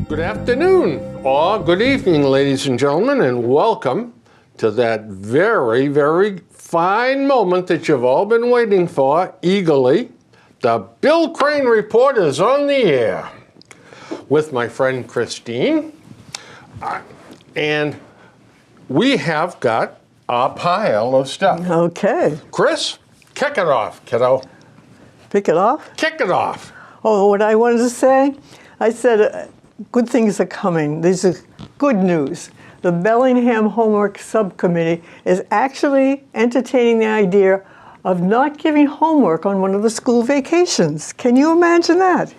Good afternoon, or good evening, ladies and gentlemen, and welcome to that very, very fine moment that you've all been waiting for eagerly. The Bill Crane Report is on the air with my friend Christine, and we have got a pile of stuff. Okay. Chris, kick it off, kiddo. Pick it off? Kick it off. Oh, what I wanted to say? I said good things are coming. This is good news. The Bellingham Homework Subcommittee is actually entertaining the idea of not giving homework on one of the school vacations. Can you imagine that?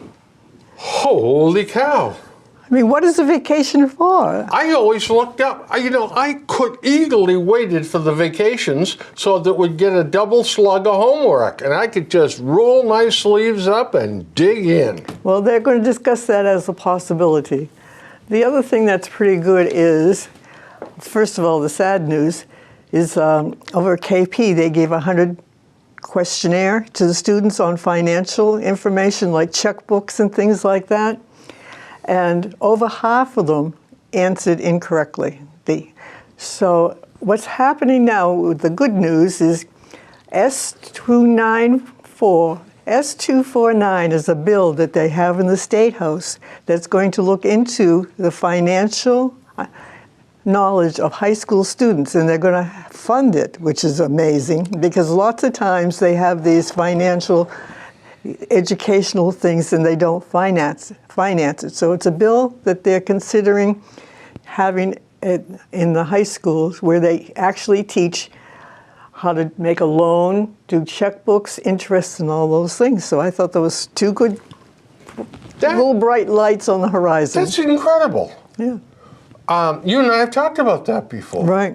Holy cow. I mean, what is a vacation for? I always looked up, I could eagerly waited for the vacations so that we'd get a double slug of homework and I could just roll my sleeves up and dig in. Well, they're going to discuss that as a possibility. The other thing that's pretty good is, first of all, the sad news is over at KP, they gave a 100 questionnaire to the students on financial information like checkbooks and things like that. And over half of them answered incorrectly. So what's happening now with the good news is S249 is a bill that they have in the State House that's going to look into the financial knowledge of high school students, and they're going to fund it, which is amazing because lots of times they have these financial educational things and they don't finance it. So it's a bill that they're considering having it in the high schools where they actually teach how to make a loan, do checkbooks, interest, and all those things. So I thought there was two good little bright lights on the horizon. That's incredible. Yeah. You and I have talked about that before. Right.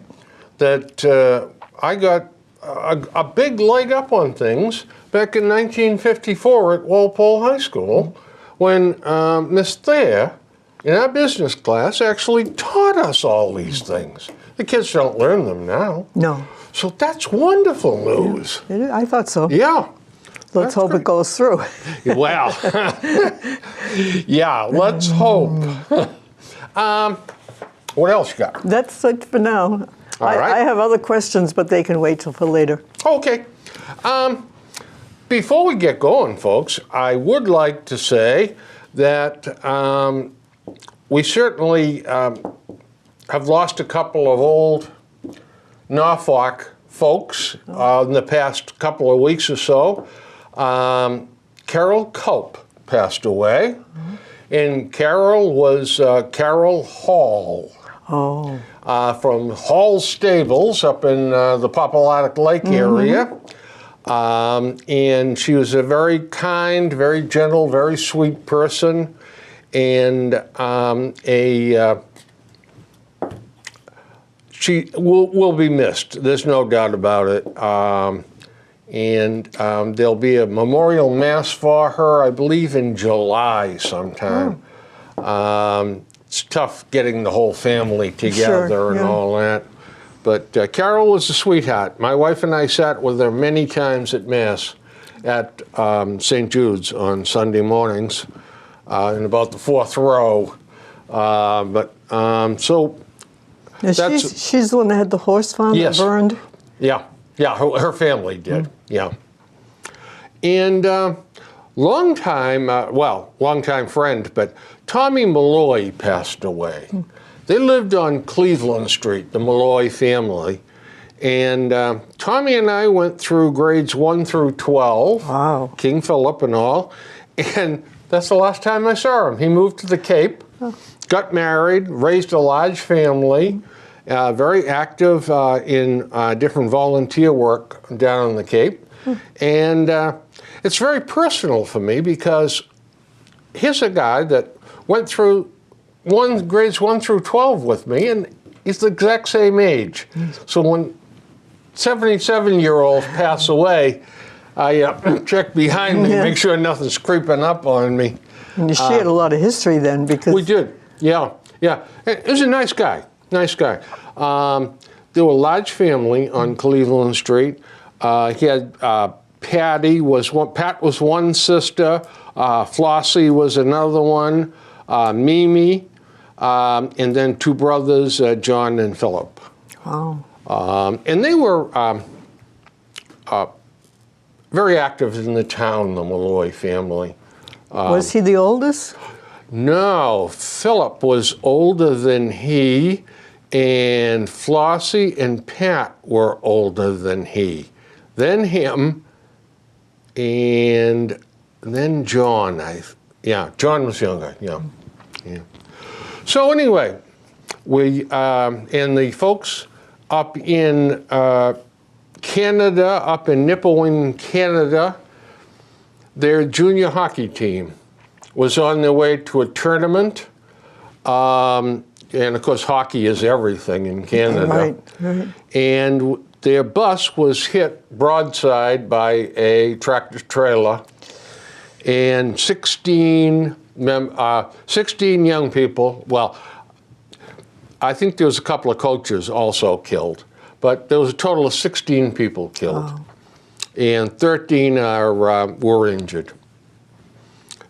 That I got a big leg up on things back in 1954 at Walpole High School when Miss Thayer in our business class actually taught us all these things. The kids don't learn them now. No. So that's wonderful news. Yeah, I thought so. Yeah. Let's hope it goes through. Well, yeah, let's hope. What else you got? That's it for now. All right. I have other questions, but they can wait till for later. Okay. Before we get going, folks, I would like to say that we certainly have lost a couple of old Norfolk folks in the past couple of weeks or so. Carol Culp passed away, and Carol was Carol Hall. Oh. From Hall Stables up in the Populatic Lake area. And she was a very kind, very gentle, very sweet person, and she will be missed. There's no doubt about it. And there'll be a memorial mass for her, I believe, in July sometime. It's tough getting the whole family together and all that. But Carol was a sweetheart. My wife and I sat with her many times at Mass at St. Jude's on Sunday mornings in about the fourth row. So she's the one that had the horse farm that burned? Yeah, her family did, yeah. And longtime friend, but Tommy Malloy passed away. They lived on Cleveland Street, the Malloy family. And Tommy and I went through grades 1 through 12, wow. King Philip and all. And that's the last time I saw him. He moved to the Cape, got married, raised a large family, very active in different volunteer work down on the Cape. And it's very personal for me because here's a guy that went through grades 1 through 12 with me, and he's the exact same age. So when 77-year-olds pass away, I check behind me, Yeah. make sure nothing's creeping up on me. And you shared a lot of history then, because We did, yeah. He was a nice guy, there were a large family on Cleveland Street. He had Patty was one. Pat was one sister. Flossie was another one. Mimi, and then two brothers, John and Philip. wow. And they were very active in the town, the Malloy family. Was he the oldest? No, Philip was older than he, and Flossie and Pat were older than he. Then him, and then John. John was younger. Yeah. So anyway, we and the folks up in Canada, up in Nipawin, Canada, their junior hockey team was on their way to a tournament. And of course, hockey is everything in Canada. Right. And their bus was hit broadside by a tractor trailer, and 16 young people, well, I think there was a couple of coaches also killed, but there was a total of 16 people killed. Wow. And 13 were injured.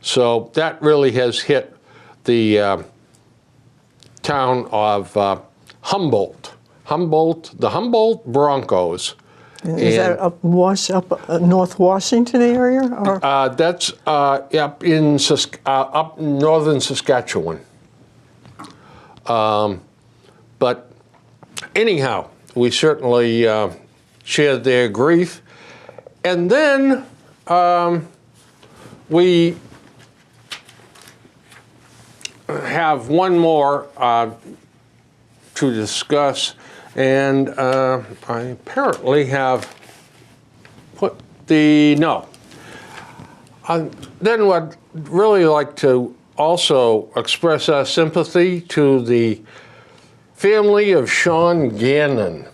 So that really has hit the town of Humboldt. The Humboldt Broncos. Is that up North Washington area? Or? That's up in up northern Saskatchewan. But anyhow, we certainly shared their grief. And then we have one more to discuss, and I apparently have put the, no. Then I'd really like to also express our sympathy to the family of Sean Gannon,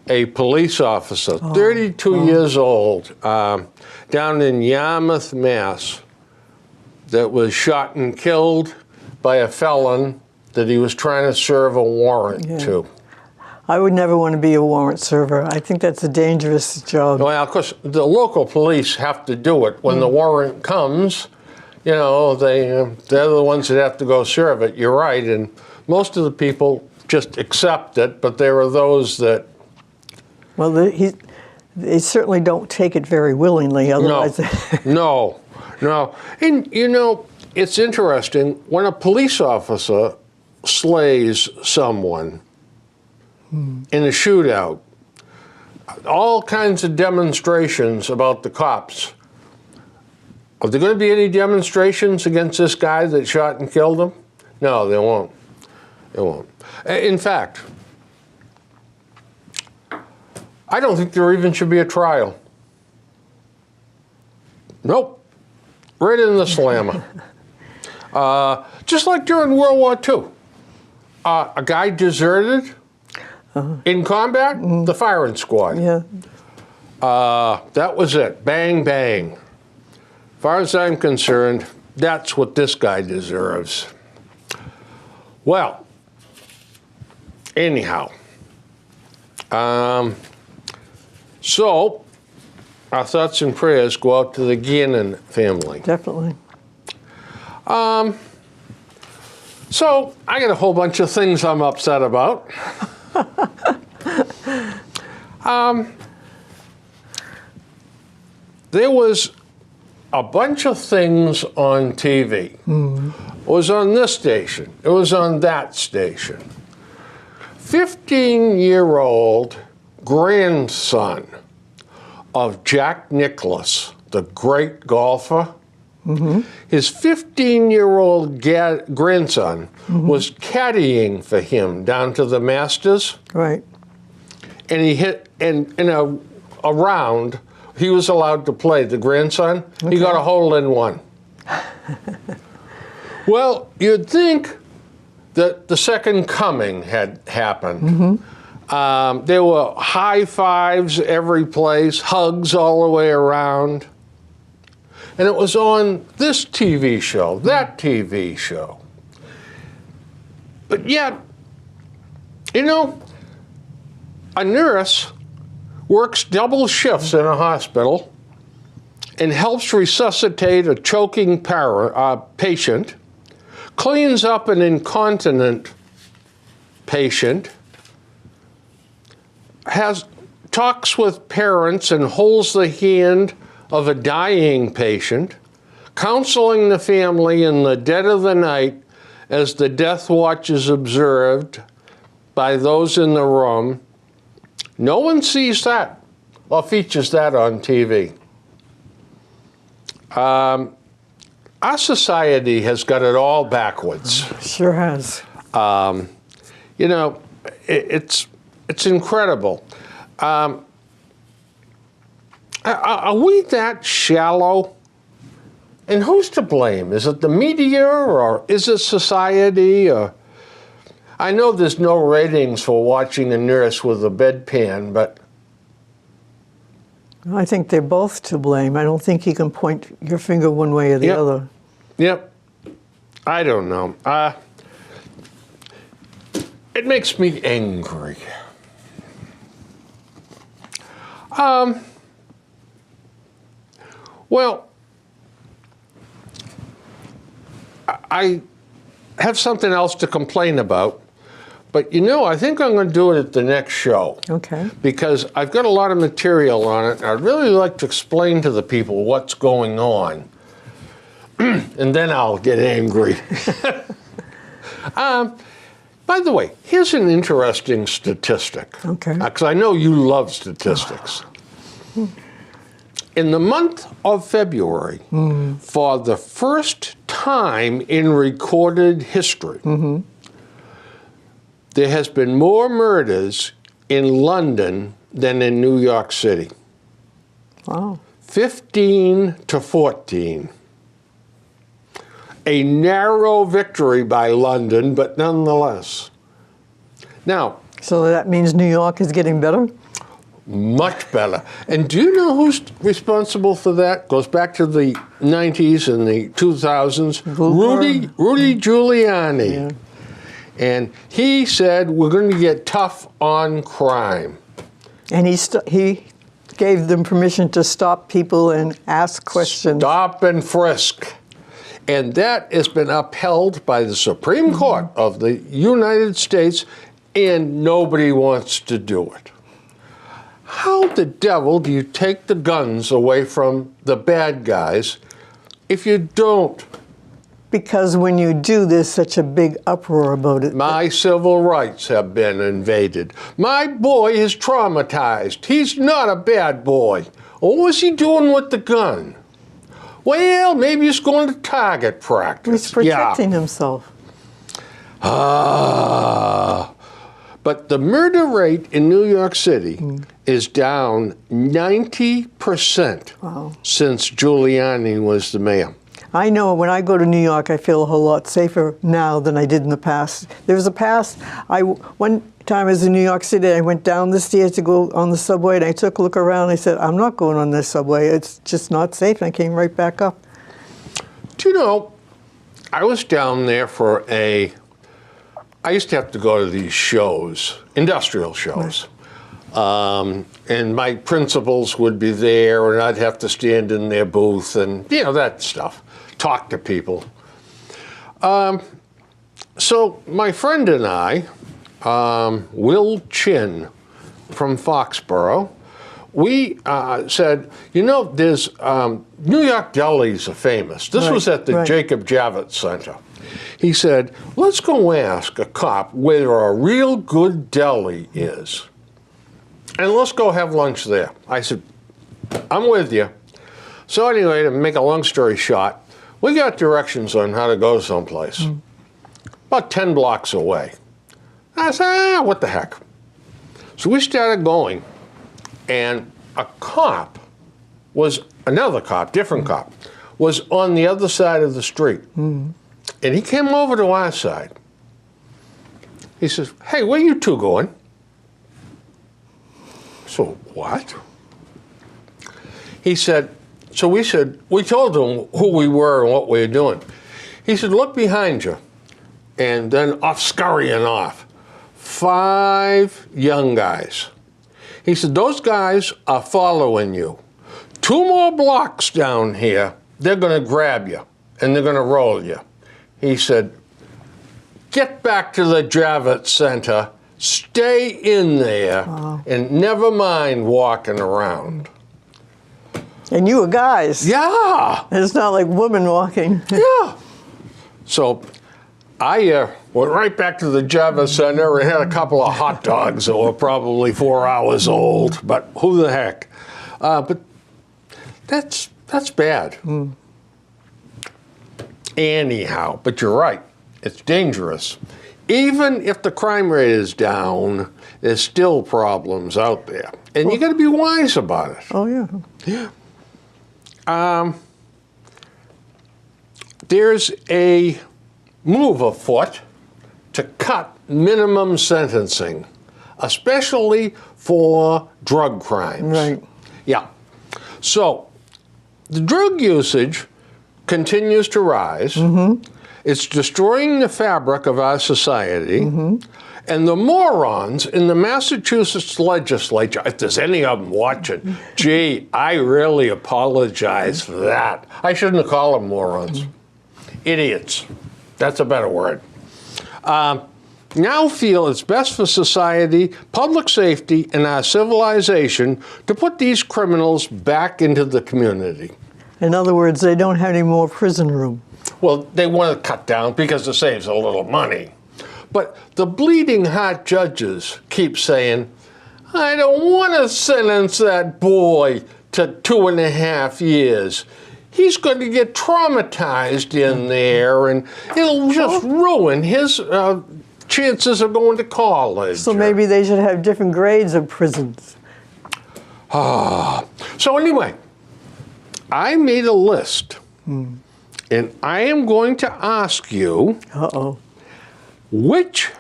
a police officer, 32 years old, down in Yarmouth, Mass, that was shot and killed by a felon that he was trying to serve a warrant to. I would never want to be a warrant server. I think that's a dangerous job. Well, of course, the local police have to do it. When the warrant comes, you know, they're the ones that have to go serve it. You're right, and most of the people just accept it, but there are those that... Well, they certainly don't take it very willingly, otherwise... No. And, you know, it's interesting, when a police officer slays someone in a shootout, all kinds of demonstrations about the cops. Are there going to be any demonstrations against this guy that shot and killed him? No, there won't. There won't. In fact, I don't think there even should be a trial. Nope. Right in the slammer. Just like during World War II. A guy deserted in combat, the firing squad. Yeah. That was it. Bang, bang. As far as I'm concerned, that's what this guy deserves. Well, anyhow. So, our thoughts and prayers go out to the Gannon family. Definitely. So, I got a whole bunch of things I'm upset about. There was a bunch of things on TV. It was on this station. It was on that station. 15-year-old grandson of Jack Nicklaus, the great golfer. His 15-year-old grandson was caddying for him down to the Masters. Right. And he hit, and in a round, he was allowed to play, the grandson. He got a hole-in-one. Well, you'd think that the second coming had happened. There were high fives every place, hugs all the way around. And it was on this TV show, that TV show. But yet, you know, a nurse works double shifts in a hospital and helps resuscitate a choking patient, cleans up an incontinent patient, talks with parents and holds the hand of a dying patient, counseling the family in the dead of the night as the death watch is observed by those in the room. No one sees that or features that on TV. Our society has got it all backwards. Sure has. You know, it's incredible. Are we that shallow? And who's to blame? Is it the media or is it society? Or I know there's no ratings for watching a nurse with a bedpan, but I think they're both to blame. I don't think you can point your finger one way or the other. Yep. I don't know. It makes me angry. Well, I have something else to complain about, but you know, I think I'm going to do it at the next show. Okay. Because I've got a lot of material on it, and I'd really like to explain to the people what's going on. And then I'll get angry. By the way, here's an interesting statistic. Okay. Because I know you love statistics. In the month of February, for the first time in recorded history, there has been more murders in London than in New York City. Wow. 15 to 14. A narrow victory by London, but nonetheless. Now, So that means New York is getting better? much better. And do you know who's responsible for that? Goes back to the 90s and the 2000s. Rudy Giuliani. Yeah. And he said, we're going to get tough on crime. And he gave them permission to stop people and ask questions. Stop and frisk. And that has been upheld by the Supreme Court of the United States, and nobody wants to do it. How the devil do you take the guns away from the bad guys if you don't? Because when you do, there's such a big uproar about it. My civil rights have been invaded. My boy is traumatized. He's not a bad boy. What was he doing with the gun? Well, maybe he's going to target practice. He's protecting himself. But the murder rate in New York City is down 90% since Giuliani was the mayor. I know when I go to New York, I feel a whole lot safer now than I did in the past. There was a past, one time I was in New York City, I went down the stairs to go on the subway, and I took a look around, and I said, I'm not going on this subway. It's just not safe, and I came right back up. Do you know, I was down there for I used to have to go to these shows, industrial shows. And my principals would be there, and I'd have to stand in their booth and, you know, that stuff, talk to people. So my friend and I, Will Chin from Foxborough, we said, you know, there's New York delis are famous. This was at the Jacob Javits Center. He said, let's go ask a cop where a real good deli is. And let's go have lunch there. I said, I'm with you. So anyway, to make a long story short, we got directions on how to go someplace. About 10 blocks away. I said, what the heck? So we started going, and a cop another cop, different cop, was on the other side of the street. And he came over to our side. He says, hey, where you two going? So what? He said, so we told him who we were and what we were doing. He said, look behind you. And then off scurrying off. 5 young guys. He said, those guys are following you. 2 more blocks down here, they're going to grab you and they're going to roll you. He said, get back to the Javits Center, stay in there, and never mind walking around. And you were guys. Yeah. It's not like women walking. Yeah. So I went right back to the Javits Center and had a couple of hot dogs that were probably 4 hours old, but who the heck? But that's bad. Anyhow, but you're right. It's dangerous. Even if the crime rate is down, there's still problems out there. And you got to be wise about it. Oh, yeah. Yeah. There's a move afoot to cut minimum sentencing, especially for drug crimes. Right. Yeah. So the drug usage continues to rise. It's destroying the fabric of our society. And the morons in the Massachusetts legislature, if there's any of them watching, gee, I really apologize for that. I shouldn't have called them morons. Idiots. That's a better word. Now feel it's best for society, public safety, and our civilization to put these criminals back into the community. In other words, they don't have any more prison room. Well, they want to cut down because it saves a little money. But the bleeding heart judges keep saying, I don't want to sentence that boy to 2.5 years. He's going to get traumatized in there, and it'll just ruin his chances of going to college. So maybe they should have different grades of prisons. So anyway, I made a list, and I am going to ask you, Uh-oh. what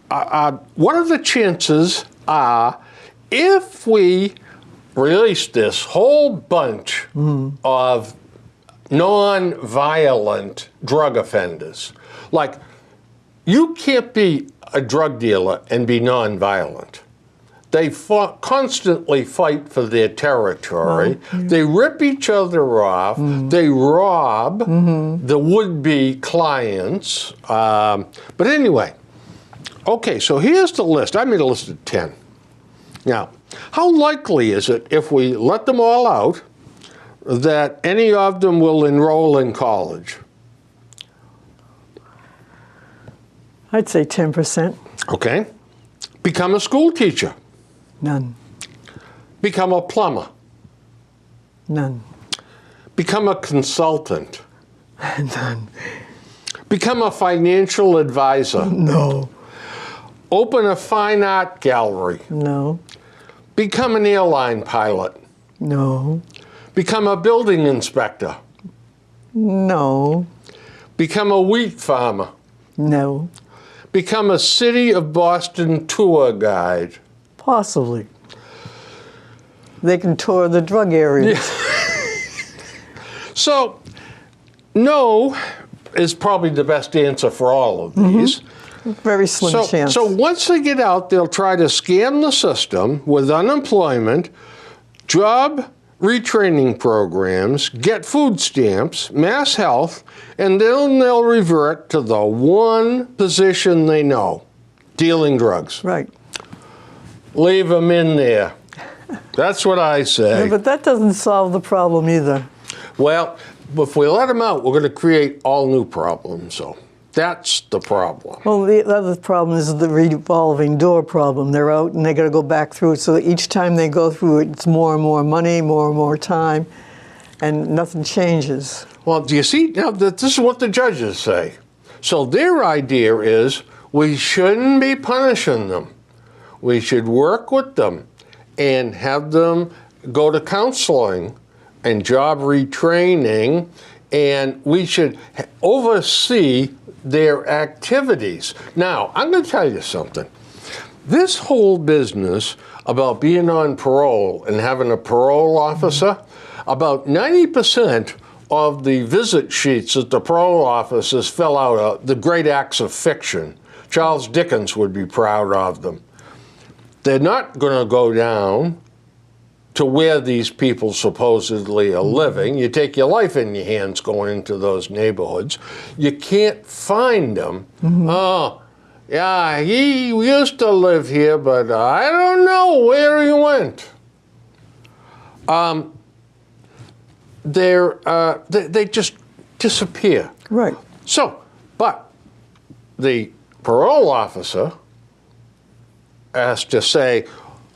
are the chances if we release this whole bunch of non-violent drug offenders? Like, you can't be a drug dealer and be non-violent. They constantly fight for their territory. They rip each other off. They rob the would-be clients. But anyway, okay, so here's the list. I made a list of 10. Now, how likely is it if we let them all out that any of them will enroll in college? I'd say 10%. Okay. Become a school teacher. None. Become a plumber. None. Become a consultant. None. Become a financial advisor. No. Open a fine art gallery. No. Become an airline pilot. No. Become a building inspector. No. Become a wheat farmer. No. Become a City of Boston tour guide. Possibly. They can tour the drug areas. So, no is probably the best answer for all of these. Very slim chance. So once they get out, they'll try to scam the system with unemployment, job retraining programs, get food stamps, mass health, and then they'll revert to the one position they know, dealing drugs. Right. Leave them in there. That's what I say. Yeah, but that doesn't solve the problem either. Well, if we let them out, we're going to create all new problems. So that's the problem. Well, the other problem is the revolving door problem. They're out and they got to go back through it. So each time they go through it, it's more and more money, more and more time, and nothing changes. Well, do you see? Now, this is what the judges say. So their idea is we shouldn't be punishing them. We should work with them and have them go to counseling and job retraining, and we should oversee their activities. Now, I'm going to tell you something. This whole business about being on parole and having a parole officer, about 90% of the visit sheets that the parole officers fill out are the great acts of fiction. Charles Dickens would be proud of them. They're not going to go down to where these people supposedly are living. You take your life in your hands going into those neighborhoods. You can't find them. Oh, yeah, he used to live here, but I don't know where he went. They just disappear. Right. So, but the parole officer has to say,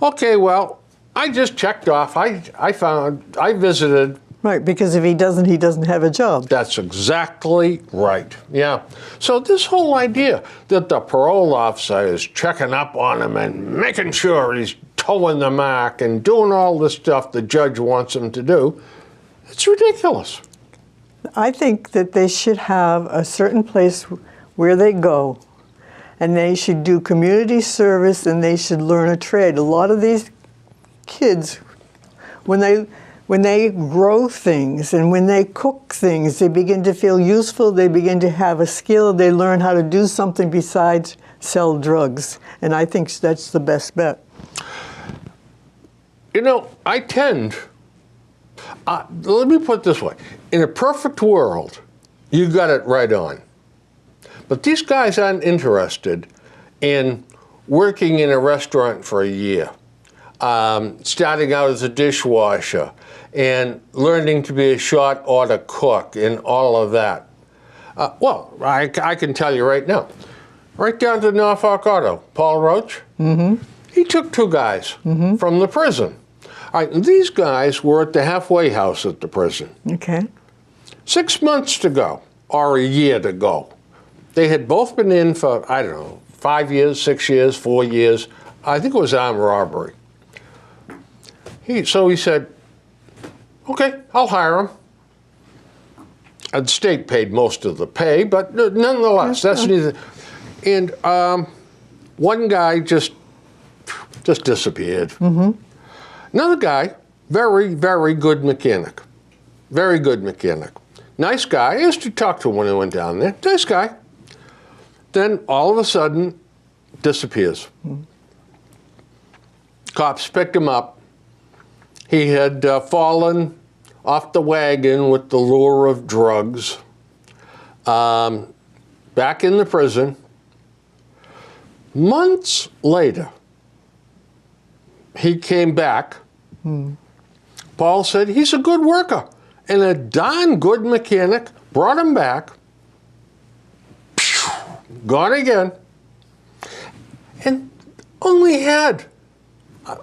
okay, well, I just checked off. I visited. Right, because if he doesn't have a job. That's exactly right. Yeah. So this whole idea that the parole officer is checking up on him and making sure he's towing the mark and doing all this stuff the judge wants him to do, it's ridiculous. I think that they should have a certain place where they go, and they should do community service, and they should learn a trade. A lot of these kids, when they grow things and when they cook things, they begin to feel useful, they begin to have a skill, they learn how to do something besides sell drugs. And I think that's the best bet. You know, I tend, let me put it this way. In a perfect world, you got it right on. But these guys aren't interested in working in a restaurant for a year, starting out as a dishwasher, and learning to be a short order cook and all of that. Well, I can tell you right now, right down to Norfolk Auto, Paul Roach, he took two guys from the prison. All right, and these guys were at the halfway house at the prison. Okay. 6 months to go, or a year to go. They had both been in for, I don't know, 5 years, 6 years, 4 years. I think it was armed robbery. So he said, okay, I'll hire him. The state paid most of the pay, but nonetheless, that's neither. And one guy just disappeared. Another guy, very, very good mechanic. Very good mechanic. Nice guy. I used to talk to him when I went down there. Nice guy. Then all of a sudden, disappears. Cops picked him up. He had fallen off the wagon with the lure of drugs. Back in the prison. Months later, he came back. Paul said, he's a good worker and a darn good mechanic. Brought him back. Gone again. And only had,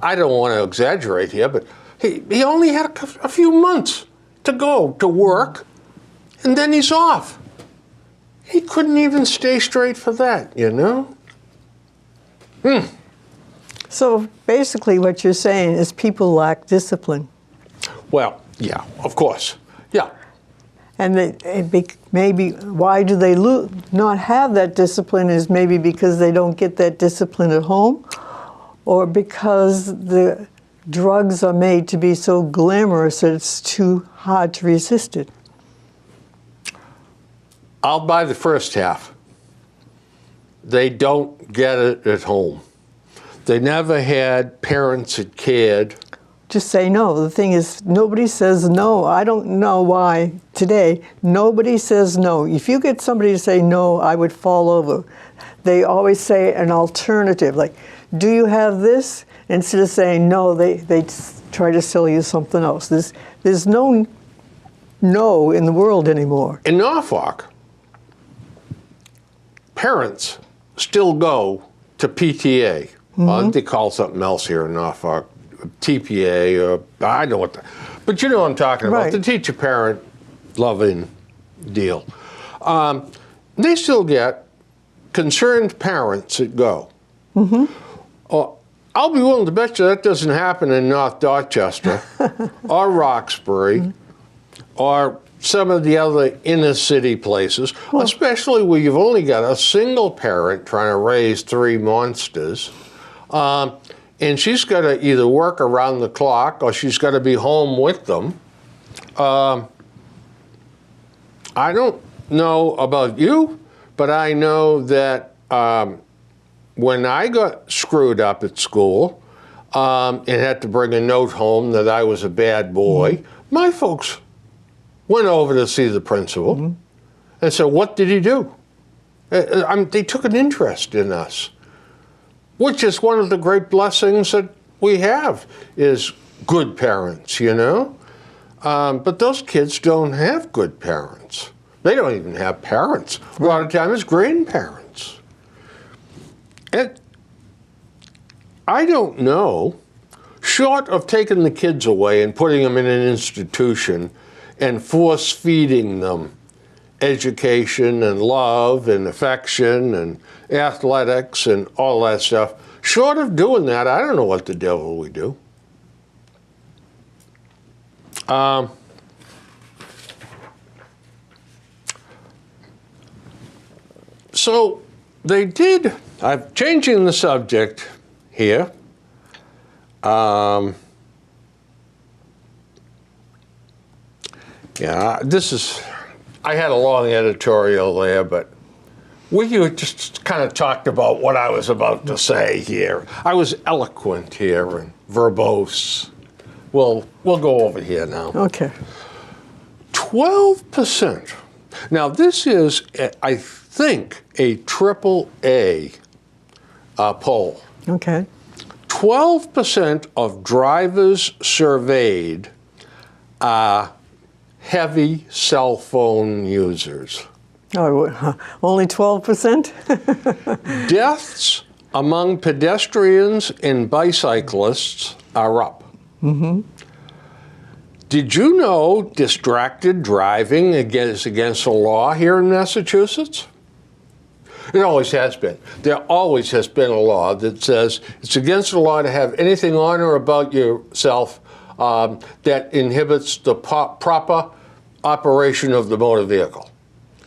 I don't want to exaggerate here, but he only had a few months to go to work, and then he's off. He couldn't even stay straight for that, you know? So basically what you're saying is people lack discipline. Well, yeah, of course. Yeah. And maybe why do they not have that discipline is maybe because they don't get that discipline at home, or because the drugs are made to be so glamorous that it's too hard to resist it. I'll buy the first half. They don't get it at home. They never had parents that cared. Just say no. The thing is, nobody says no. I don't know why today nobody says no. If you get somebody to say no, I would fall over. They always say an alternative, like, do you have this? Instead of saying no, they try to sell you something else. There's no in the world anymore. In Norfolk, parents still go to PTA. They call something else here in Norfolk, TPA, or I know what but you know what I'm talking about, the teacher-parent loving deal. They still get concerned parents that go. I'll be willing to bet you that doesn't happen in North Dorchester or Roxbury or some of the other inner city places, especially where you've only got a single parent trying to raise 3 monsters. And she's got to either work around the clock or she's got to be home with them. I don't know about you, but I know that when I got screwed up at school and had to bring a note home that I was a bad boy, my folks went over to see the principal and said, "What did he do?" They took an interest in us, which is one of the great blessings that we have, is good parents, you know? But those kids don't have good parents. They don't even have parents. A lot of times, grandparents. And I don't know, short of taking the kids away and putting them in an institution and force feeding them education and love and affection and athletics and all that stuff, short of doing that, I don't know what the devil we do. So they did, I'm changing the subject here. Yeah, this is, I had a long editorial there, but we just kind of talked about what I was about to say here. I was eloquent here and verbose. We'll go over here now. Okay. 12%. Now this is, I think, a AAA poll. Okay. 12% of drivers surveyed are heavy cell phone users. Oh, only 12%? Deaths among pedestrians and bicyclists are up. Did you know distracted driving is against the law here in Massachusetts? It always has been. There always has been a law that says it's against the law to have anything on or about yourself that inhibits the proper operation of the motor vehicle.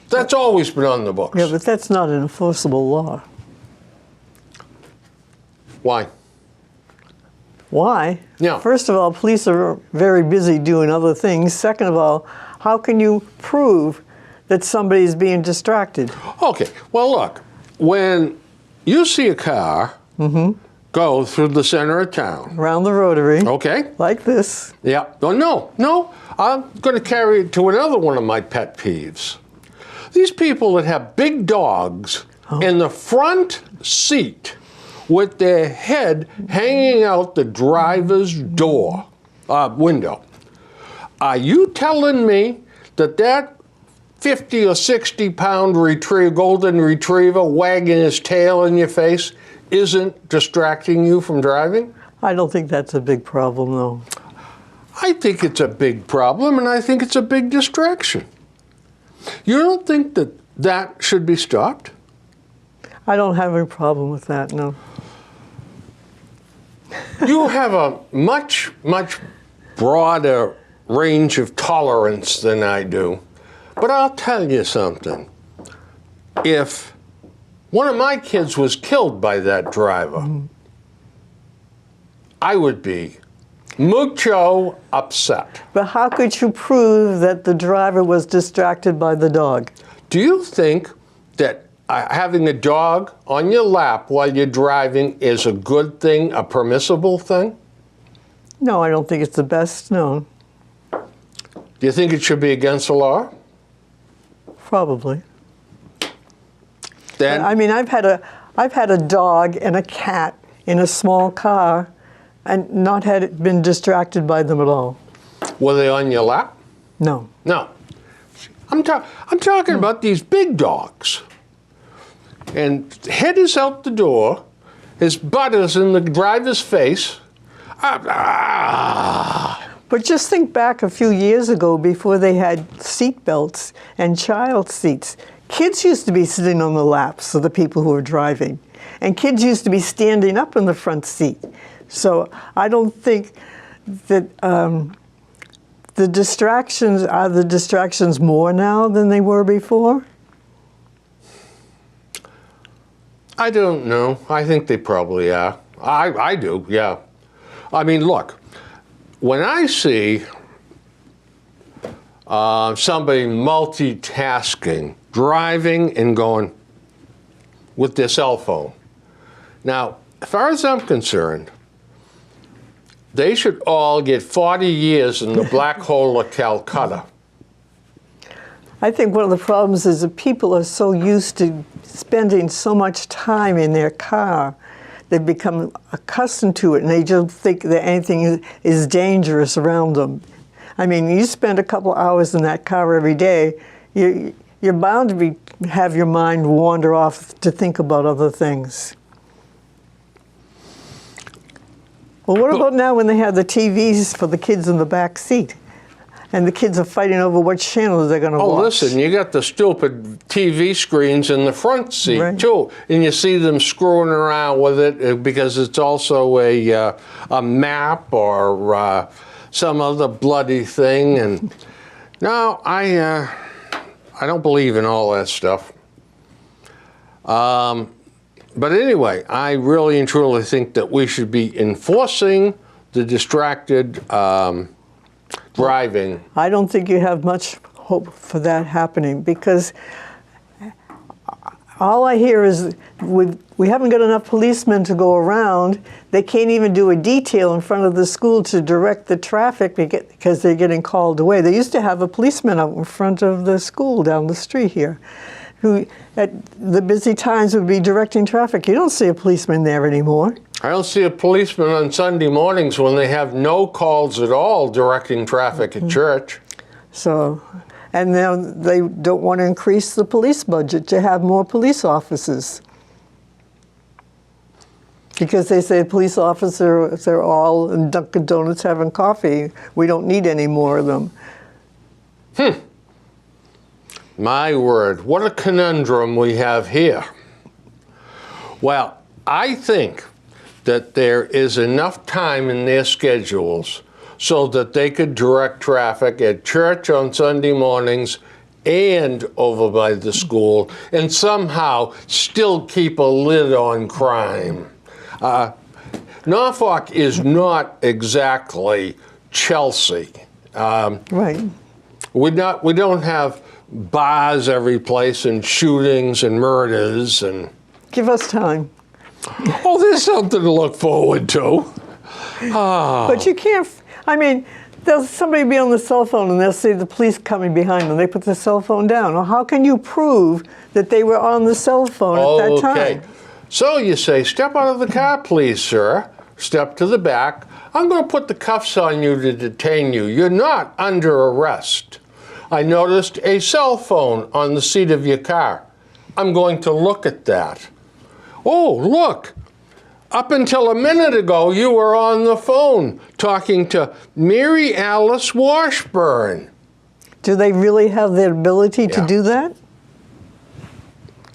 That's always been on the books. Yeah, but that's not an enforceable law. Why? Why? Yeah. First of all, police are very busy doing other things. Second of all, how can you prove that somebody's being distracted? Okay, well look, when you see a car go through the center of town, Around the rotary, okay? like this. Yeah, no, I'm going to carry it to another one of my pet peeves. These people that have big dogs in the front seat with their head hanging out the driver's door, window. Are you telling me that 50 or 60 pound golden retriever wagging his tail in your face isn't distracting you from driving? I don't think that's a big problem, though. I think it's a big problem, and I think it's a big distraction. You don't think that should be stopped? I don't have any problem with that, no. You have a much, much broader range of tolerance than I do. But I'll tell you something. If one of my kids was killed by that driver, I would be mucho upset. But how could you prove that the driver was distracted by the dog? Do you think that having a dog on your lap while you're driving is a good thing, a permissible thing? No, I don't think it's the best, no. Do you think it should be against the law? Probably. Then, I mean, I've had a dog and a cat in a small car and not been distracted by them at all. were they on your lap? No. No. I'm talking about these big dogs. And head is out the door, his butt is in the driver's face. But just think back a few years ago before they had seat belts and child seats. Kids used to be sitting on the laps of the people who were driving. And kids used to be standing up in the front seat. So I don't think that the distractions more now than they were before? I don't know. I think they probably are. I do, yeah. I mean, look, when I see somebody multitasking, driving and going with their cell phone. Now, as far as I'm concerned, they should all get 40 years in the black hole of Calcutta. I think one of the problems is that people are so used to spending so much time in their car, they become accustomed to it, and they just think that anything is dangerous around them. I mean, you spend a couple hours in that car every day, you're bound to have your mind wander off to think about other things. Well, what about now when they have the TVs for the kids in the back seat? And the kids are fighting over what channel they're going to watch. Oh, listen, you got the stupid TV screens in the front seat, right, too. And you see them screwing around with it because it's also a map or some other bloody thing. And no, I don't believe in all that stuff. But anyway, I really and truly think that we should be enforcing the distracted driving. I don't think you have much hope for that happening, because all I hear is we haven't got enough policemen to go around. They can't even do a detail in front of the school to direct the traffic because they're getting called away. They used to have a policeman out in front of the school down the street here, who at the busy times would be directing traffic. You don't see a policeman there anymore. I don't see a policeman on Sunday mornings when they have no calls at all directing traffic at church. So, and now they don't want to increase the police budget to have more police officers, because they say police officers are all in Dunkin' Donuts having coffee. We don't need any more of them. My word, what a conundrum we have here. Well, I think that there is enough time in their schedules so that they could direct traffic at church on Sunday mornings and over by the school, and somehow still keep a lid on crime. Norfolk is not exactly Chelsea. Right. We don't have bars every place and shootings and murders and. Give us time. Oh, there's something to look forward to. But you can't, I mean, there'll somebody be on the cell phone and they'll see the police coming behind them. They put the cell phone down. Well, how can you prove that they were on the cell phone at that time? So you say, step out of the car, please, sir. Step to the back. I'm going to put the cuffs on you to detain you. You're not under arrest. I noticed a cell phone on the seat of your car. I'm going to look at that. Oh, look. Up until a minute ago, you were on the phone talking to Mary Alice Washburn. Do they really have the ability to do that?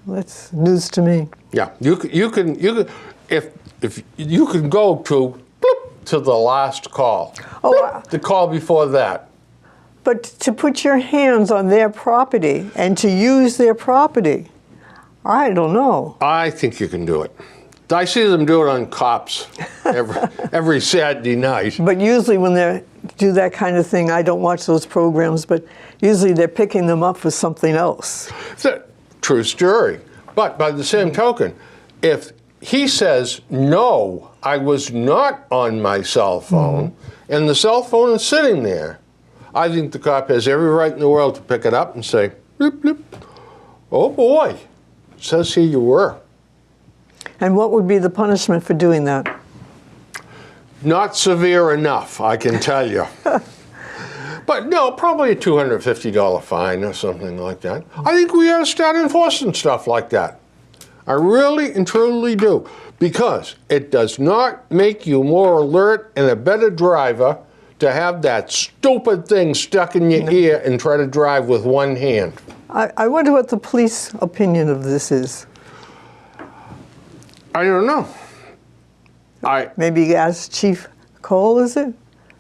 That's news to me. Yeah, you can if you can go to the last call. Oh, the call before that. But to put your hands on their property and to use their property, I don't know. I think you can do it. I see them do it on Cops every Saturday night. But usually when they do that kind of thing, I don't watch those programs, but usually they're picking them up for something else. It's a true story. But by the same token, if he says, no, I was not on my cell phone, and the cell phone is sitting there, I think the cop has every right in the world to pick it up and say, bloop, bloop. Oh boy, it says here you were. And what would be the punishment for doing that? Not severe enough, I can tell you. But no, probably a $250 fine or something like that. I think we ought to start enforcing stuff like that. I really and truly do. Because it does not make you more alert and a better driver to have that stupid thing stuck in your ear and try to drive with one hand. I wonder what the police opinion of this is. I don't know. Maybe ask Chief Cole, is it?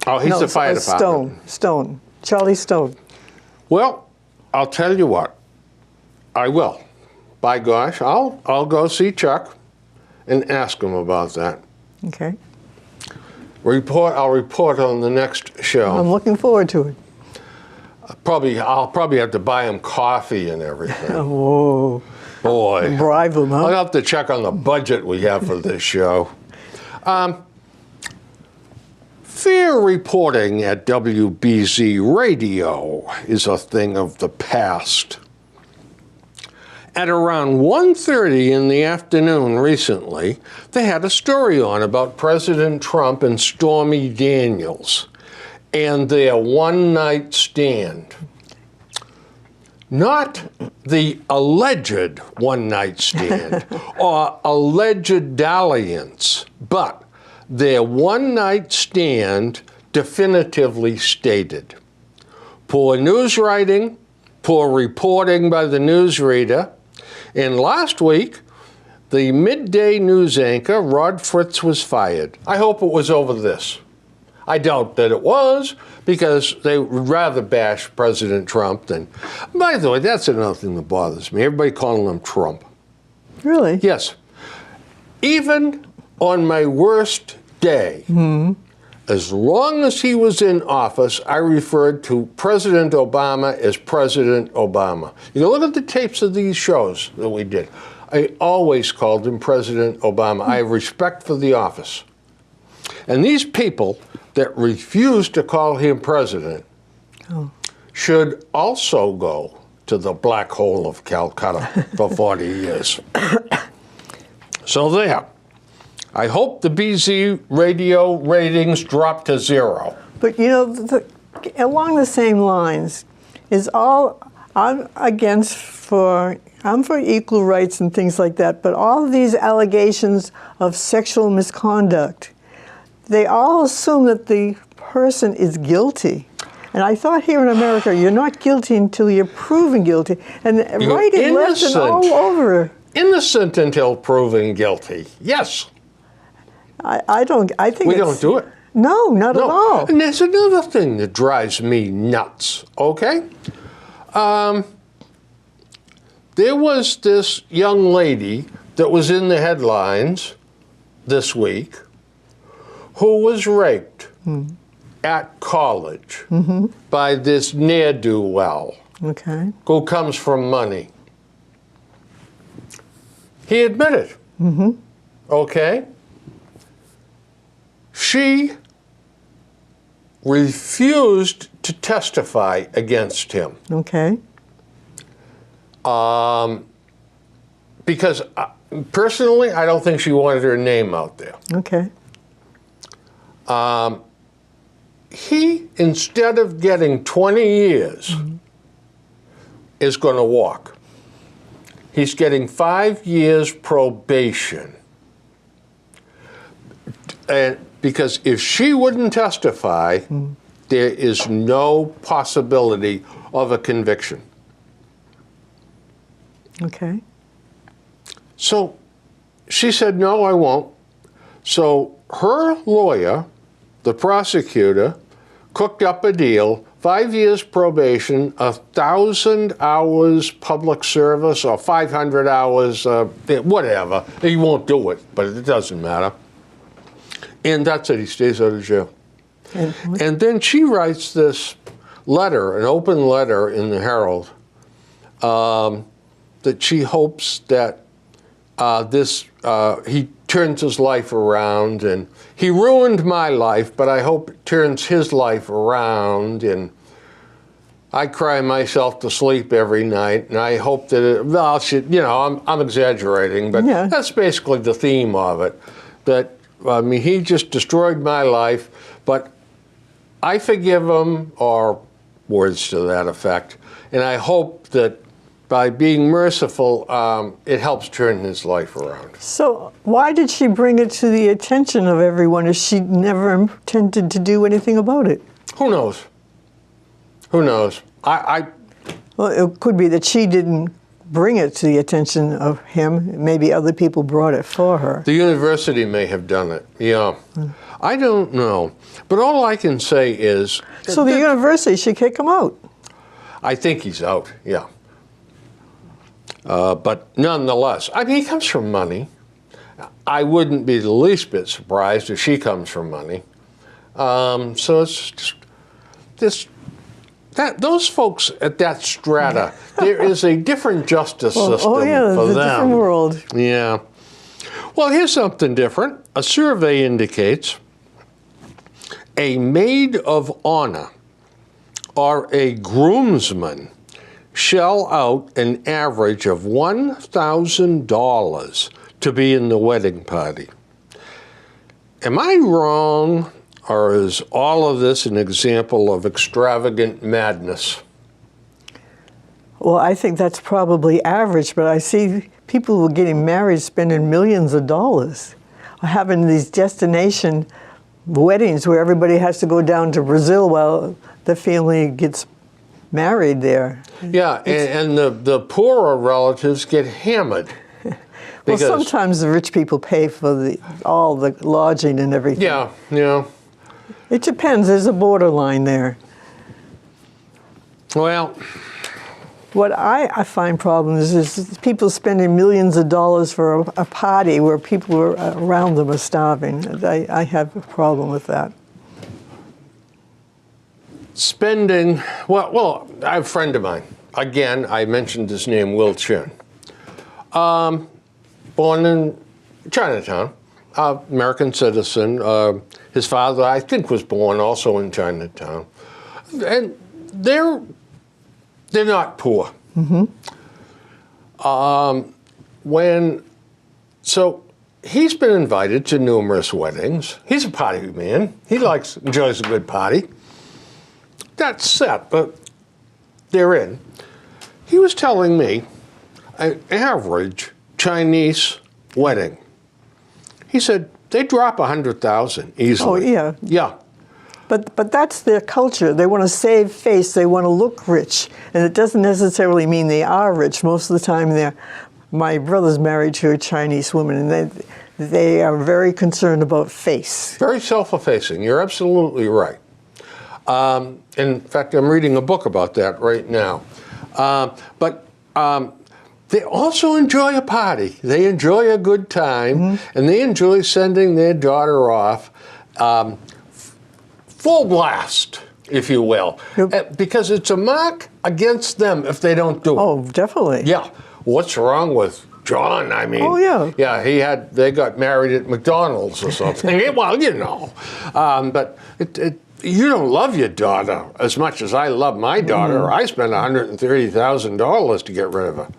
Oh, he's the fire department. Stone. Charlie Stone. Well, I'll tell you what. I will. By gosh, I'll go see Chuck and ask him about that. Okay. I'll report on the next show. I'm looking forward to it. I'll probably have to buy him coffee and everything. Whoa. Boy. Bribe them, huh? I'll have to check on the budget we have for this show. Fair reporting at WBZ Radio is a thing of the past. At around 1:30 in the afternoon recently, they had a story on about President Trump and Stormy Daniels and their one-night stand. Not the alleged one-night stand or alleged dalliance, but their one-night stand definitively stated. Poor news writing, poor reporting by the newsreader, and last week, the midday news anchor, Rod Fritz, was fired. I hope it was over this. I doubt that it was, because they would rather bash President Trump than... By the way, that's another thing that bothers me. Everybody calling him Trump. Really? Yes. Even on my worst day, as long as he was in office, I referred to President Obama as President Obama. You can look at the tapes of these shows that we did. I always called him President Obama. I have respect for the office. And these people that refuse to call him president should also go to the black hole of Calcutta for 40 years. So there. I hope the BZ radio ratings drop to 0. But you know, along the same lines, I'm for equal rights and things like that, but all of these allegations of sexual misconduct, they all assume that the person is guilty. And I thought here in America, you're not guilty until you're proven guilty. And right and left and all over. Innocent until proven guilty. Yes. I think we don't do it. No, not at all. And there's another thing that drives me nuts, okay? There was this young lady that was in the headlines this week who was raped at college by this ne'er-do-well who comes from money. He admitted, okay? She refused to testify against him. Okay. Because personally, I don't think she wanted her name out there. Okay. He, instead of getting 20 years, is going to walk. He's getting 5 years probation. And because if she wouldn't testify, there is no possibility of a conviction. Okay. So she said, no, I won't. So her lawyer, the prosecutor, cooked up a deal, 5 years probation, 1,000 hours public service, or 500 hours, whatever. He won't do it, but it doesn't matter. And that's it, he stays out of jail. And then she writes this letter, an open letter in the Herald, that she hopes that he turns his life around, and he ruined my life, but I hope it turns his life around, and I cry myself to sleep every night, and I hope that I'm exaggerating, but that's basically the theme of it. That, he just destroyed my life, but I forgive him, or words to that effect, and I hope that by being merciful, it helps turn his life around. So why did she bring it to the attention of everyone if she never intended to do anything about it? Who knows? Who knows? Well, it could be that she didn't bring it to the attention of him. Maybe other people brought it for her. The university may have done it, yeah. I don't know. But all I can say is... So the university should kick him out. I think he's out, yeah. But nonetheless, he comes from money. I wouldn't be the least bit surprised if she comes from money. So it's just that those folks at that strata, there is a different justice system Oh yeah, for it's a them. different world. Yeah. Well, here's something different. A survey indicates a maid of honor or a groomsman shell out an average of $1,000 to be in the wedding party. Am I wrong, or is all of this an example of extravagant madness? Well, I think that's probably average, but I see people who are getting married spending millions of dollars, having these destination weddings where everybody has to go down to Brazil while the family gets married there. Yeah, and the poorer relatives get hammered. Well, sometimes the rich people pay for all the lodging and everything. Yeah, yeah. It depends. There's a borderline there. Well, what I find problems is people spending millions of dollars for a party where people around them are starving. I have a problem with that. spending, well, I have a friend of mine. Again, I mentioned his name, Will Chin. Born in Chinatown, American citizen. His father, I think, was born also in Chinatown. And they're not poor. Mm-hmm. So he's been invited to numerous weddings. He's a party man. He enjoys a good party. That's set, but they're in. He was telling me an average Chinese wedding. He said they drop $100,000 easily. Oh, yeah. Yeah. But that's their culture. They want to save face. They want to look rich. And it doesn't necessarily mean they are rich. Most of the time, my brother's married to a Chinese woman, and they are very concerned about face. Very self-effacing. You're absolutely right. In fact, I'm reading a book about that right now. But they also enjoy a party. They enjoy a good time, mm-hmm. and they enjoy sending their daughter off full blast, if you will, because it's a mark against them if they don't do it. Oh, definitely. Yeah. What's wrong with John? I mean, oh, yeah. Yeah, they got married at McDonald's or something. Well, you know, but you don't love your daughter as much as I love my daughter. Mm. I spent $130,000 to get rid of her.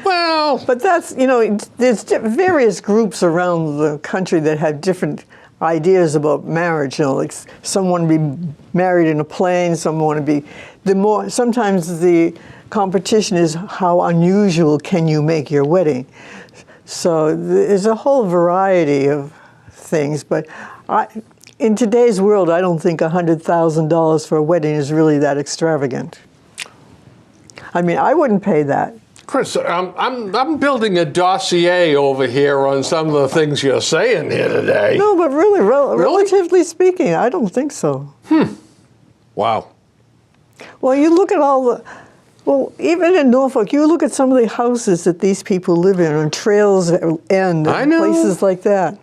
Well, but that's, there's various groups around the country that have different ideas about marriage. Like some want to be married in a plane, some want to be sometimes the competition is how unusual can you make your wedding. So there's a whole variety of things, but in today's world, I don't think $100,000 for a wedding is really that extravagant. I mean, I wouldn't pay that. Chris, I'm building a dossier over here on some of the things you're saying here today. No, but really, relatively speaking, I don't think so. Wow. Well, you look at even in Norfolk, you look at some of the houses that these people live in on Trails End and places like that.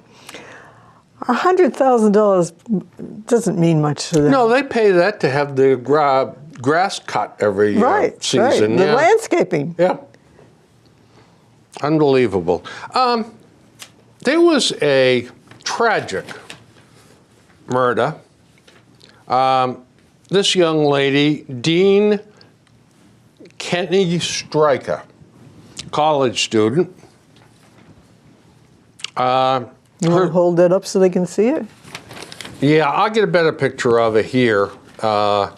$100,000 doesn't mean much to them. No, they pay that to have the grass cut every season. Right. The landscaping. Yeah. Unbelievable. There was a tragic murder. This young lady, Dean Kenny Stryker, college student. You want to hold that up so they can see it? Yeah, I'll get a better picture of it here. And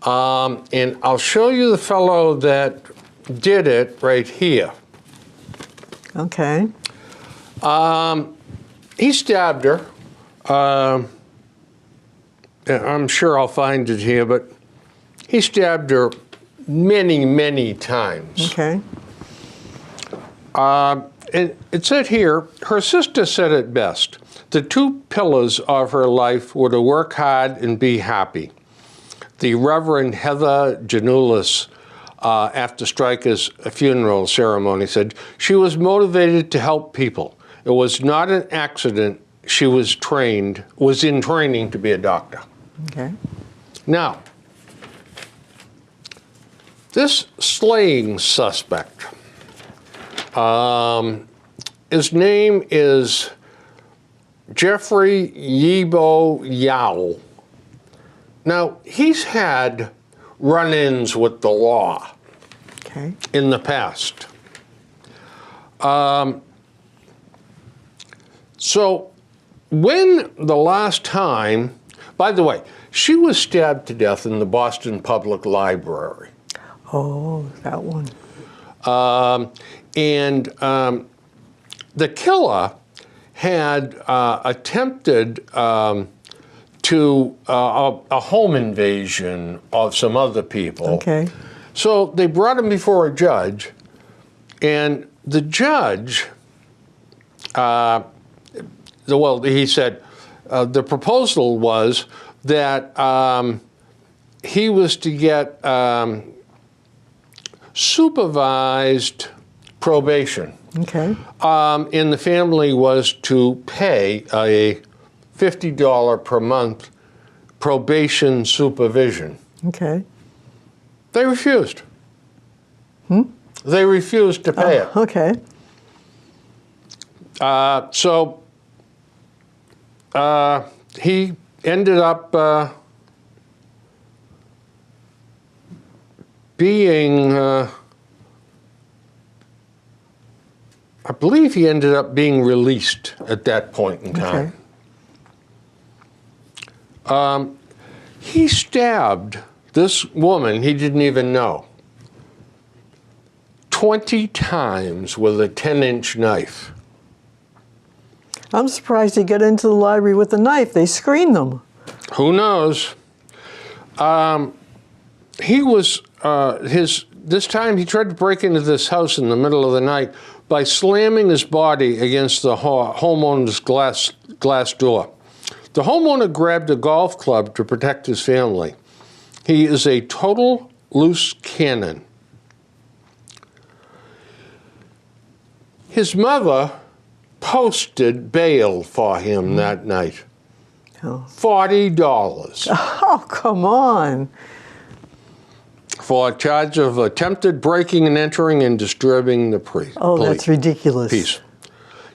I'll show you the fellow that did it right here. Okay. He stabbed her. I'm sure I'll find it here, but he stabbed her many, many times. Okay. And it said here, her sister said it best. The two pillars of her life were to work hard and be happy. The Reverend Heather Janulis after Stryker's funeral ceremony, said, "She was motivated to help people. It was not an accident. She was in training to be a doctor." Okay. Now, this slaying suspect, his name is Jeffrey Yibo Yao. Now, he's had run-ins with the law Okay. in the past. So when the last time, by the way, she was stabbed to death in the Boston Public Library. Oh, that one. The killer had attempted to a home invasion of some other people. Okay. So they brought him before a judge, and the judge, he said the proposal was that he was to get supervised probation. Okay. And the family was to pay a $50 per month probation supervision. Okay. They refused. They refused to pay it. Okay. So he ended up being, I believe he ended up being released at that point in time. Okay. He stabbed this woman he didn't even know 20 times with a 10-inch knife. I'm surprised he got into the library with a knife. They screened them. Who knows? He was, this time he tried to break into this house in the middle of the night by slamming his body against the homeowner's glass door. The homeowner grabbed a golf club to protect his family. He is a total loose cannon. His mother posted bail for him that night. Oh. $40 Oh, come on. for a charge of attempted breaking and entering and disturbing the Oh, that's ridiculous. peace.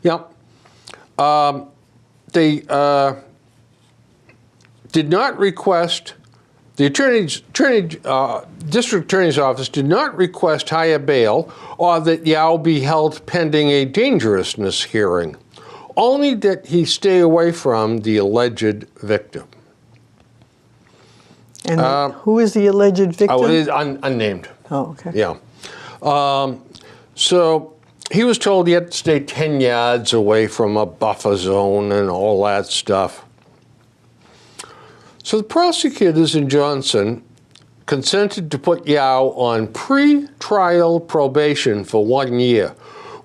Yep. They did not request, the district attorney's office did not request higher bail or that Yao be held pending a dangerousness hearing, only that he stay away from the alleged victim. And who is the alleged victim? Oh, it is unnamed. Oh, okay. Yeah. So he was told he had to stay 10 yards away from a buffer zone and all that stuff. So the prosecutors in Johnson consented to put Yao on pre-trial probation for 1 year,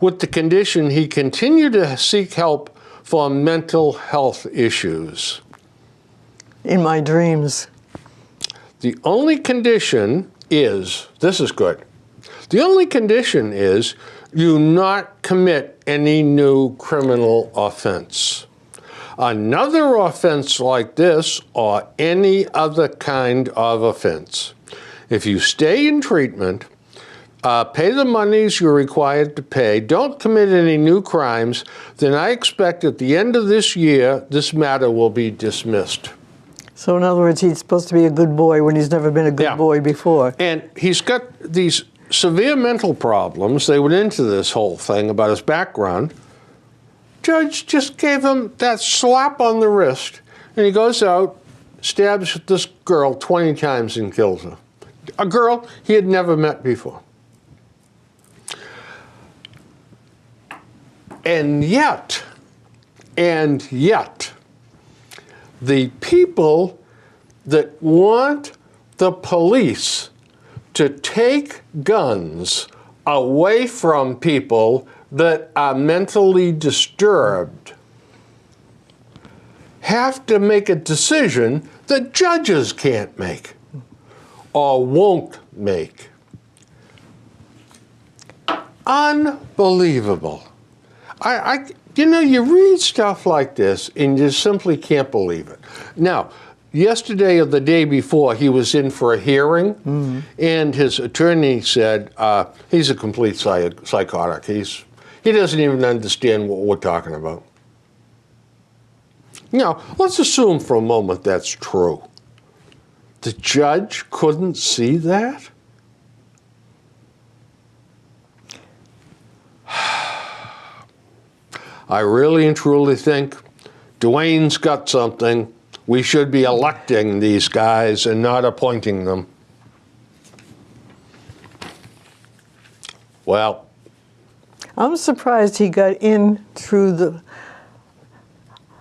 with the condition he continue to seek help for mental health issues. In my dreams. The only condition is, this is good, the only condition is you not commit any new criminal offense. Another offense like this or any other kind of offense. If you stay in treatment, pay the monies you're required to pay, don't commit any new crimes, then I expect at the end of this year, this matter will be dismissed. So in other words, he's supposed to be a good boy when he's never been a good boy before. And he's got these severe mental problems. They went into this whole thing about his background. Judge just gave him that slap on the wrist, and he goes out, stabs this girl 20 times and kills her. A girl he had never met before. And yet, the people that want the police to take guns away from people that are mentally disturbed have to make a decision that judges can't make or won't make. Unbelievable. You read stuff like this and you simply can't believe it. Now, yesterday or the day before, he was in for a hearing, and his attorney said he's a complete psychotic. He doesn't even understand what we're talking about. Now, let's assume for a moment that's true. The judge couldn't see that? I really and truly think Dwayne's got something. We should be electing these guys and not appointing them. Well, I'm surprised he got in through the.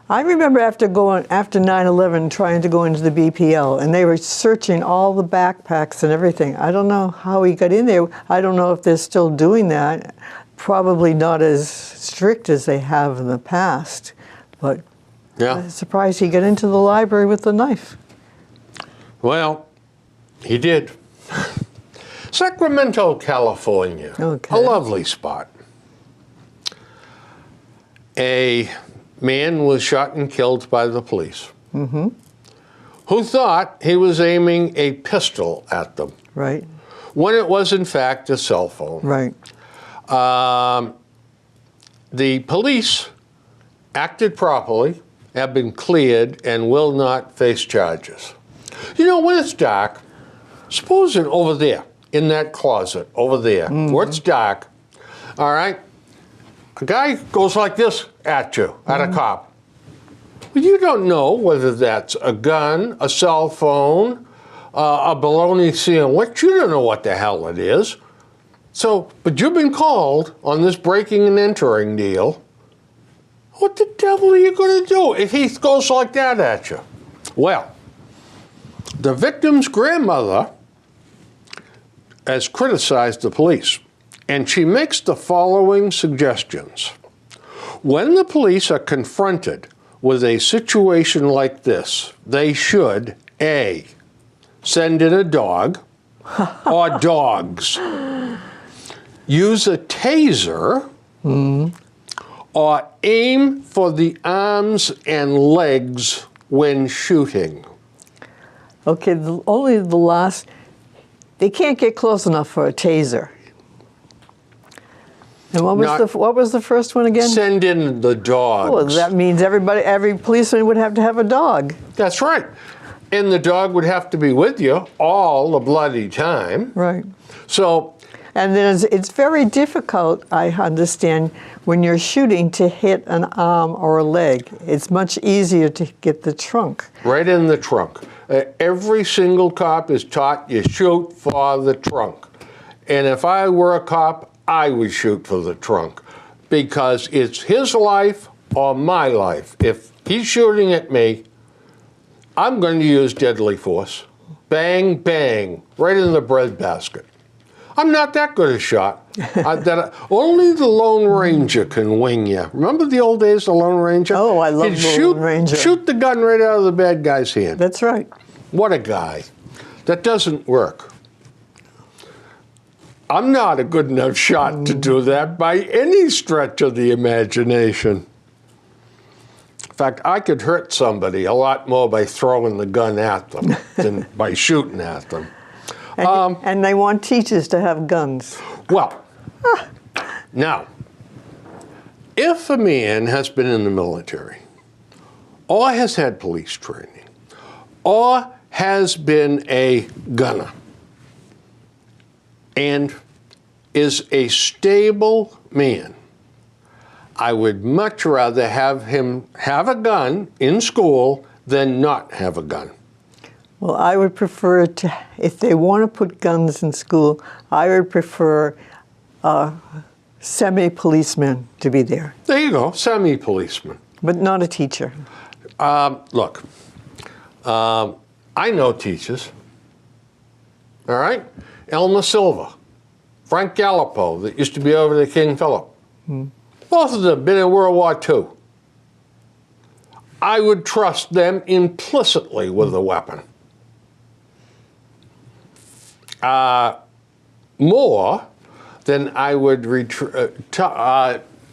I remember after 9/11 trying to go into the BPL, and they were searching all the backpacks and everything. I don't know how he got in there. I don't know if they're still doing that. Probably not as strict as they have in the past, but yeah. I'm surprised he got into the library with the knife. Well, he did. Sacramento, California. Okay. A lovely spot. A man was shot and killed by the police, who thought he was aiming a pistol at them, Right. when it was in fact a cell phone. Right. The police acted properly, have been cleared, and will not face charges. You know, when it's dark, supposing over there, in that closet, over there, where it's dark, all right, a guy goes like this at you, at a cop. Well, you don't know whether that's a gun, a cell phone, a bologna sandwich. You don't know what the hell it is. So, but you've been called on this breaking and entering deal. What the devil are you going to do if he goes like that at you? Well, the victim's grandmother has criticized the police, and she makes the following suggestions. When the police are confronted with a situation like this, they should, A, send in a dog or dogs, use a taser, or aim for the arms and legs when shooting. Okay, only the last. They can't get close enough for a taser. And what was the first one again? Send in the dogs. Well, that means every policeman would have to have a dog. That's right. And the dog would have to be with you all the bloody time. Right. So, and then it's very difficult, I understand, when you're shooting to hit an arm or a leg. It's much easier to get the trunk. right in the trunk. Every single cop is taught you shoot for the trunk. And if I were a cop, I would shoot for the trunk because it's his life or my life. If he's shooting at me, I'm going to use deadly force. Bang, bang, right in the breadbasket. I'm not that good a shot. Only the Lone Ranger can wing you. Remember the old days, the Lone Ranger? Oh, I love the Lone Ranger. Shoot the gun right out of the bad guy's hand. That's right. What a guy. That doesn't work. I'm not a good enough shot to do that by any stretch of the imagination. In fact, I could hurt somebody a lot more by throwing the gun at them than by shooting at them. And they want teachers to have guns. Well, now, if a man has been in the military, or has had police training, or has been a gunner, and is a stable man, I would much rather have him have a gun in school than not have a gun. Well, I would prefer to, if they want to put guns in school, I would prefer a semi-policeman to be there. There you go, semi-policeman. But not a teacher. Look, I know teachers, all right? Elma Silva, Frank Gallipo, that used to be over to King Philip. Both of them been in World War II. I would trust them implicitly with a weapon. More then I would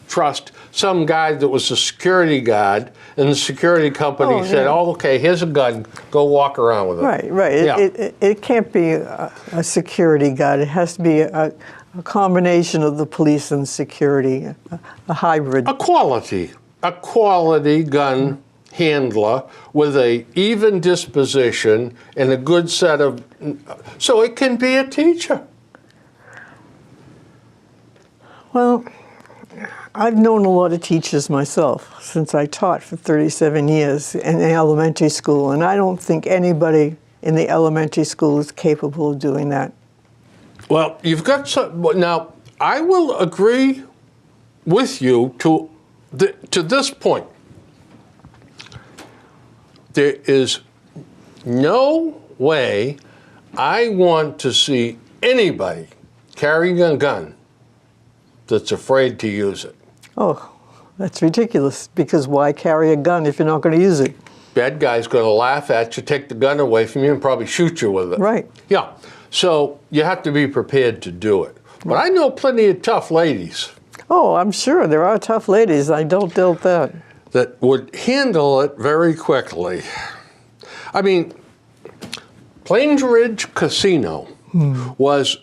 trust some guy that was a security guard, and the security company said, "Oh, okay, here's a gun. Go walk around with it." Right, right. Yeah. It can't be a security guard. It has to be a combination of the police and security, a hybrid. A quality gun handler with a even disposition and a good set of, so it can be a teacher. Well, I've known a lot of teachers myself since I taught for 37 years in elementary school, and I don't think anybody in the elementary school is capable of doing that. Well, you've got some, now I will agree with you to this point. There is no way I want to see anybody carrying a gun that's afraid to use it. Oh, that's ridiculous, because why carry a gun if you're not going to use it? Bad guy's going to laugh at you, take the gun away from you, and probably shoot you with it. Right. Yeah. So you have to be prepared to do it. But I know plenty of tough ladies Oh, I'm sure there are tough ladies. I don't doubt that. that would handle it very quickly. I mean, Plains Ridge Casino was,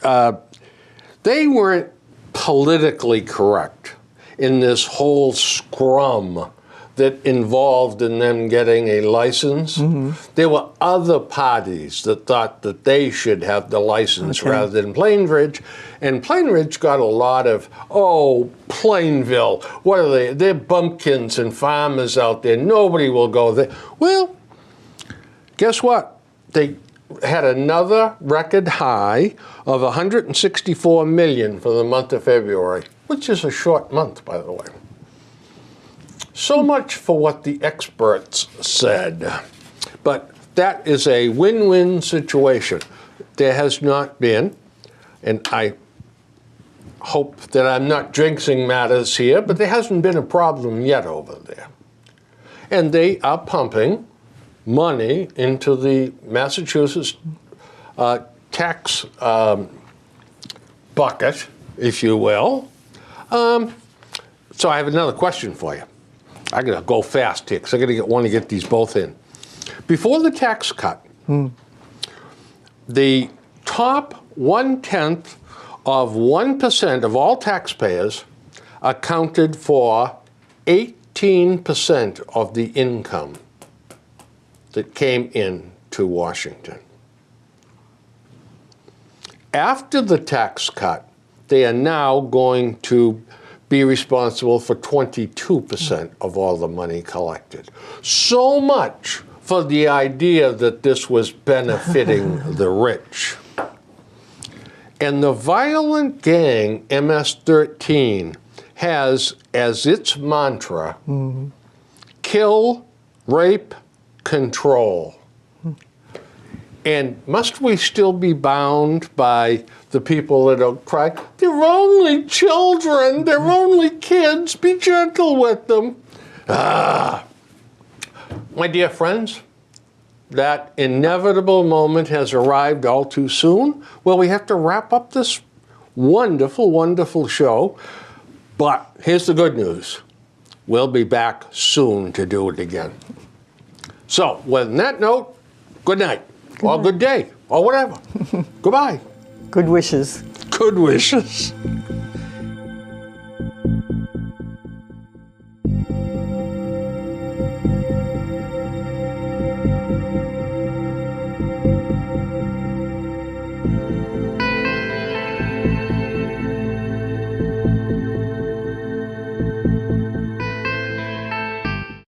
they weren't politically correct in this whole scrum that involved in them getting a license. There were other parties that thought that they should have the license rather than Plains Ridge. And Plains Ridge got a lot of, oh, Plainville, what are they? They're bumpkins and farmers out there. Nobody will go there. Well, guess what? They had another record high of 164 million for the month of February, which is a short month, by the way. So much for what the experts said. But that is a win-win situation. There has not been, and I hope that I'm not jinxing matters here, but there hasn't been a problem yet over there. And they are pumping money into the Massachusetts tax bucket, if you will. So I have another question for you. I gotta go fast here because I gotta want to get these both in. Before the tax cut, the top 1/10 of 1% of all taxpayers accounted for 18% of the income that came in to Washington. After the tax cut, they are now going to be responsible for 22% of all the money collected. So much for the idea that this was benefiting the rich. And the violent gang, MS-13, has as its mantra, kill, rape, control. And must we still be bound by the people that don't cry? They're only children, they're only kids, be gentle with them. My dear friends, that inevitable moment has arrived all too soon. Well, we have to wrap up this wonderful, wonderful show. But here's the good news. We'll be back soon to do it again. So, with that note, good night. Or good day, or whatever. Goodbye. Good wishes. Good wishes.